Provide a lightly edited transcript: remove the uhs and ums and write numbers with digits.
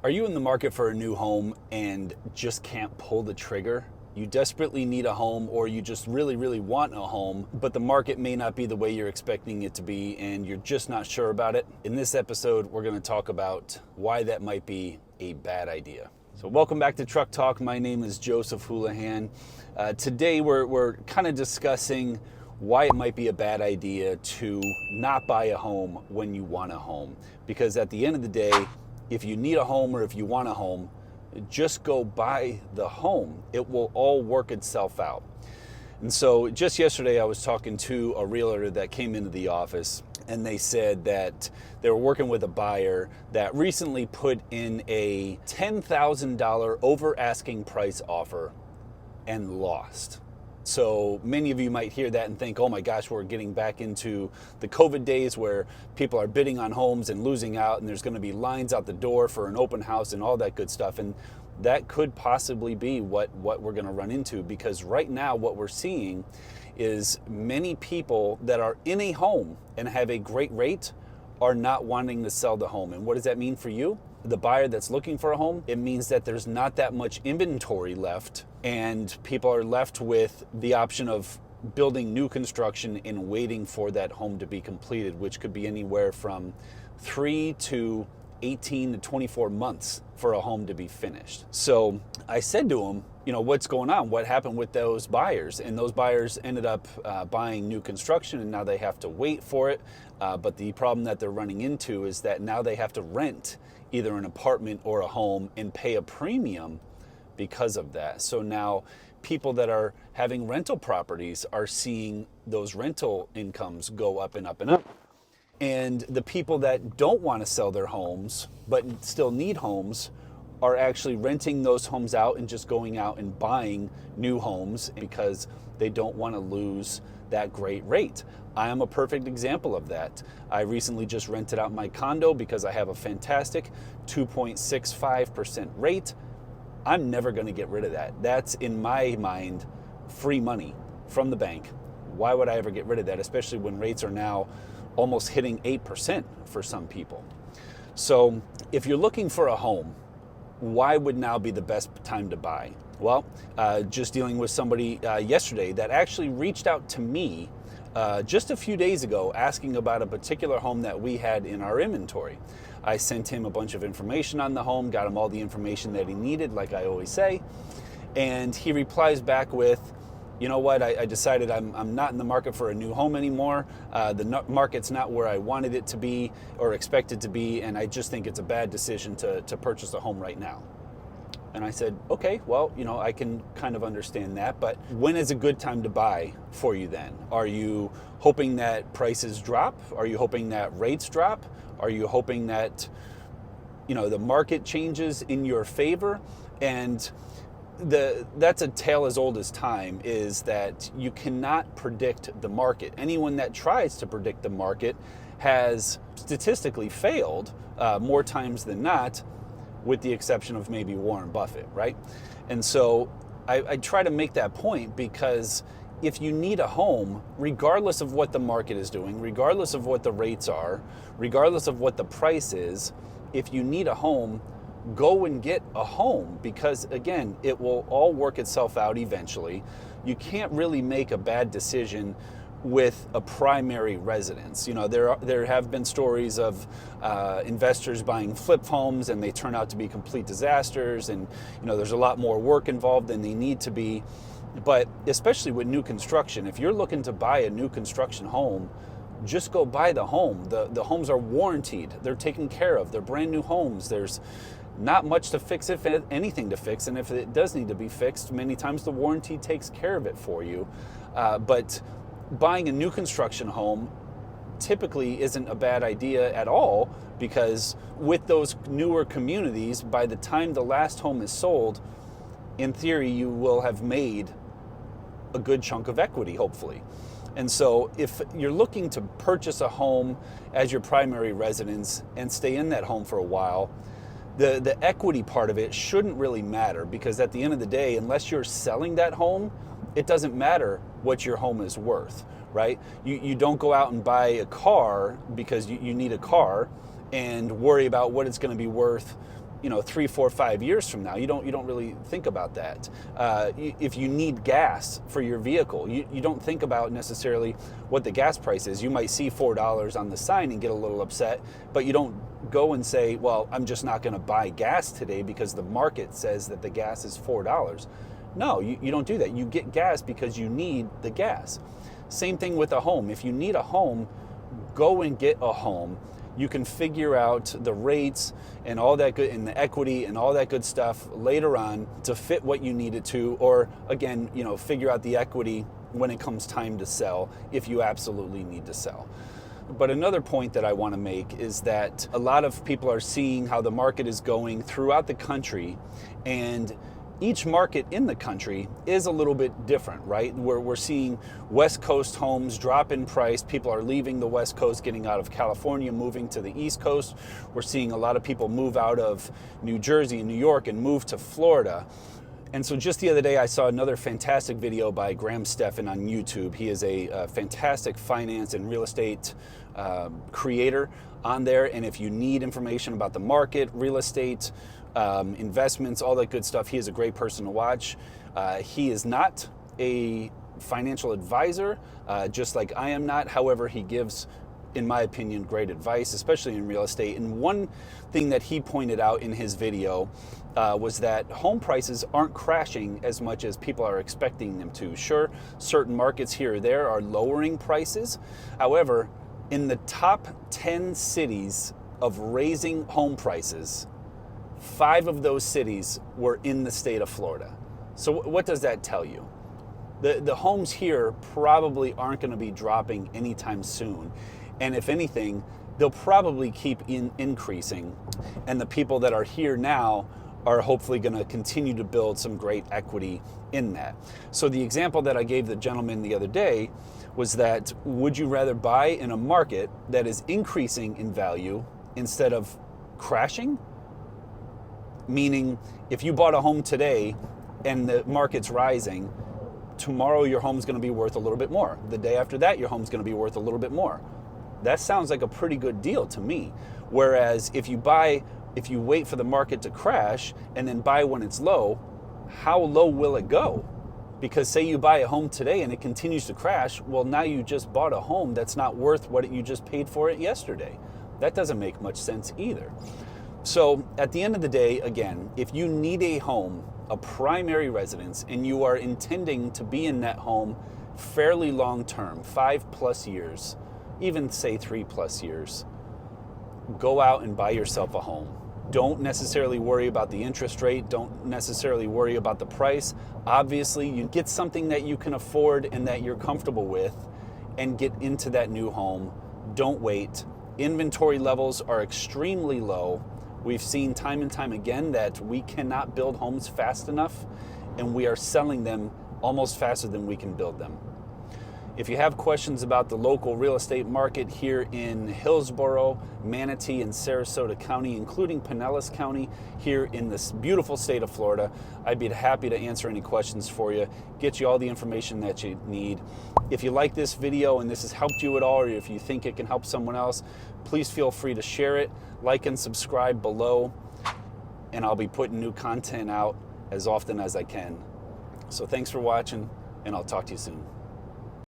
Are you in the market for a new home and just can't pull the trigger? You desperately need a home, or you just really, really want a home, but the market may not be the way you're expecting it to be and you're just not sure about it? In this episode, we're going to talk about why that might be a bad idea. So welcome back to Truck Talk. My name is Joseph Hoolihan. Today we're kind of discussing why it might be a bad idea to not buy a home when you want a home. Because at the end of the day, if you need a home or if you want a home, just go buy the home. It will all work itself out. And so just yesterday I was talking to a realtor that came into the office, and they said that they were working with a buyer that recently put in a $10,000 over asking price offer and lost. So many of you might hear that and think, oh my gosh, we're getting back into the COVID days where people are bidding on homes and losing out, and there's going to be lines out the door for an open house and all that good stuff. And that could possibly be what we're going to run into, because right now what we're seeing is many people that are in a home and have a great rate are not wanting to sell the home. And what does that mean for you? The buyer that's looking for a home, it means that there's not that much inventory left, and people are left with the option of building new construction and waiting for that home to be completed, which could be anywhere from 3 to 18 to 24 months for a home to be finished. So I said to him, what's going on? What happened with those buyers? And those buyers ended up buying new construction, and now they have to wait for it. But the problem that they're running into is that now they have to rent either an apartment or a home and pay a premium because of that. So now people that are having rental properties are seeing those rental incomes go up and up and up. And the people that don't want to sell their homes but still need homes are actually renting those homes out and just going out and buying new homes because they don't want to lose that great rate. I am a perfect example of that. I recently just rented out my condo because I have a fantastic 2.65% rate. I'm never going to get rid of that. That's, in my mind, free money from the bank. Why would I ever get rid of that, especially when rates are now almost hitting 8% for some people? So if you're looking for a home, why would now be the best time to buy? Well, just dealing with somebody yesterday that actually reached out to me just a few days ago asking about a particular home that we had in our inventory. I sent him a bunch of information on the home, got him all the information that he needed, like I always say, and he replies back with, you know what, I decided I'm not in the market for a new home anymore. The market's not where I wanted it to be or expected to be, and I just think it's a bad decision to purchase a home right now. And I said, okay, well, I can kind of understand that, but when is a good time to buy for you then? Are you hoping that prices drop? Are you hoping that rates drop? Are you hoping that, the market changes in your favor? And that's a tale as old as time, is that you cannot predict the market. Anyone that tries to predict the market has statistically failed more times than not, with the exception of maybe Warren Buffett, right? And so I try to make that point, because if you need a home, regardless of what the market is doing, regardless of what the rates are, regardless of what the price is, if you need a home, go and get a home, because again, it will all work itself out eventually. You can't really make a bad decision with a primary residence. There have been stories of investors buying flip homes and they turn out to be complete disasters, and there's a lot more work involved than they need to be. But especially with new construction, if you're looking to buy a new construction home, just go buy the home. The homes are warranted, they're taken care of, they're brand new homes. There's not much to fix, if anything to fix, and if it does need to be fixed, many times the warranty takes care of it for you. But buying a new construction home typically isn't a bad idea at all, because with those newer communities, by the time the last home is sold, in theory, you will have made a good chunk of equity, hopefully. And so if you're looking to purchase a home as your primary residence and stay in that home for a while, the equity part of it shouldn't really matter, because at the end of the day, unless you're selling that home, it doesn't matter what your home is worth, right? You don't go out and buy a car because you need a car and worry about what it's going to be worth 3, 4, 5 years from now. You don't really think about that. If you need gas for your vehicle, you don't think about necessarily what the gas price is. You might see $4 on the sign and get a little upset, but you don't go and say, well, I'm just not going to buy gas today because the market says that the gas is $4. No, you don't do that. You get gas because you need the gas. Same thing with a home. If you need a home, go and get a home. You can figure out the rates and all that good, and the equity and all that good stuff later on to fit what you need it to, or again, figure out the equity when it comes time to sell, if you absolutely need to sell. But another point that I want to make is that a lot of people are seeing how the market is going throughout the country, and each market in the country is a little bit different, right? We're seeing West Coast homes drop in price. People are leaving the West Coast, getting out of California, moving to the East Coast. We're seeing a lot of people move out of New Jersey and New York and move to Florida. And so just the other day, I saw another fantastic video by Graham Stephan on YouTube. He is a fantastic finance and real estate creator on there. And if you need information about the market, real estate, investments, all that good stuff, he is a great person to watch. He is not a financial advisor, just like I am not. However, he gives, in my opinion, great advice, especially in real estate. And one thing that he pointed out in his video was that home prices aren't crashing as much as people are expecting them to. Sure, certain markets here or there are lowering prices. However, in the top 10 cities of raising home prices, 5 of those cities were in the state of Florida. So what does that tell you? The homes here probably aren't going to be dropping anytime soon. And if anything, they'll probably keep increasing. And the people that are here now are hopefully going to continue to build some great equity in that. So the example that I gave the gentleman the other day was that, would you rather buy in a market that is increasing in value instead of crashing? Meaning, if you bought a home today and the market's rising, tomorrow your home's going to be worth a little bit more. The day after that, your home's going to be worth a little bit more. That sounds like a pretty good deal to me. Whereas if you wait for the market to crash and then buy when it's low, how low will it go? Because say you buy a home today and it continues to crash, well, now you just bought a home that's not worth what you just paid for it yesterday. That doesn't make much sense either. So at the end of the day, again, if you need a home, a primary residence, and you are intending to be in that home fairly long term, 5+ years, even say 3+ years, go out and buy yourself a home. Don't necessarily worry about the interest rate. Don't necessarily worry about the price. Obviously, you get something that you can afford and that you're comfortable with, and get into that new home. Don't wait. Inventory levels are extremely low. We've seen time and time again that we cannot build homes fast enough, and we are selling them almost faster than we can build them. If you have questions about the local real estate market here in Hillsborough, Manatee, and Sarasota County, including Pinellas County, here in this beautiful state of Florida, I'd be happy to answer any questions for you, get you all the information that you need. If you like this video and this has helped you at all, or if you think it can help someone else, please feel free to share it, like and subscribe below, and I'll be putting new content out as often as I can. So thanks for watching, and I'll talk to you soon.